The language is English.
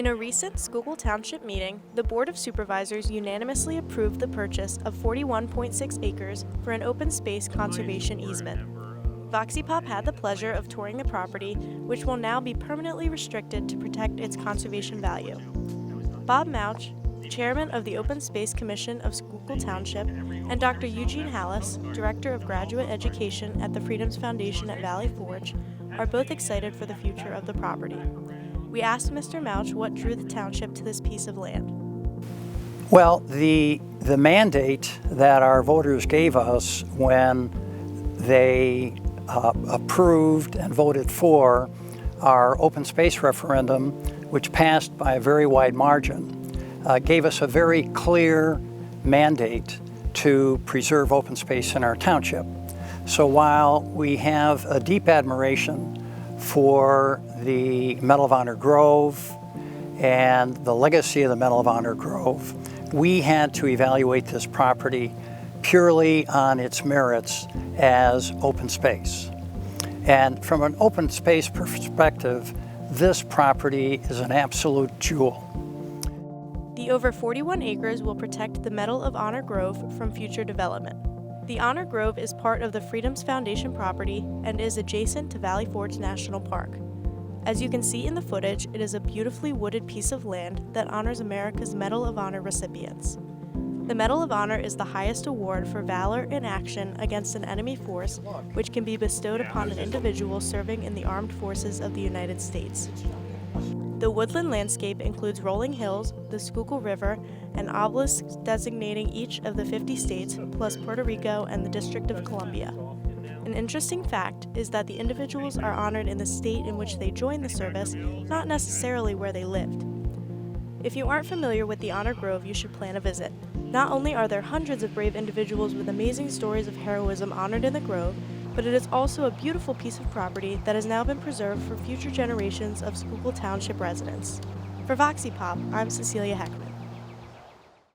In a recent Schuylkill Township meeting, the Board of Supervisors unanimously approved the purchase of 41.6 acres for an open space conservation easement. Voxipop had the pleasure of touring the property, which will now be permanently restricted to protect its conservation value. Bob Mouch, Chairman of the Open Space Commission of Schuylkill Township, and Dr. Eugene Hallis, Director of Graduate Education at the Freedoms Foundation at Valley Forge, are both excited for the future of the property. We asked Mr. Mouch what drew the township to this piece of land. Well, the mandate that our voters gave us when they approved and voted for our open space referendum, which passed by a very wide margin, gave us a very clear mandate to preserve open space in our township. So while we have a deep admiration for the Medal of Honor Grove and the legacy of the Medal of Honor Grove, we had to evaluate this property purely on its merits as open space. And from an open space perspective, this property is an absolute jewel. The over 41 acres will protect the Medal of Honor Grove from future development. The Honor Grove is part of the Freedoms Foundation property and is adjacent to Valley Forge National Park. As you can see in the footage, it is a beautifully wooded piece of land that honors America's Medal of Honor recipients. The Medal of Honor is the highest award for valor in action against an enemy force, which can be bestowed upon an individual serving in the armed forces of the United States. The woodland landscape includes rolling hills, the Schuylkill River, and obelisks designating each of the 50 states, plus Puerto Rico and the District of Columbia. An interesting fact is that the individuals are honored in the state in which they joined the service, not necessarily where they lived. If you aren't familiar with the Honor Grove, you should plan a visit. Not only are there hundreds of brave individuals with amazing stories of heroism honored in the Grove, but it is also a beautiful piece of property that has now been preserved for future generations of Schuylkill Township residents. For Voxipop, I'm Cecilia Heckman.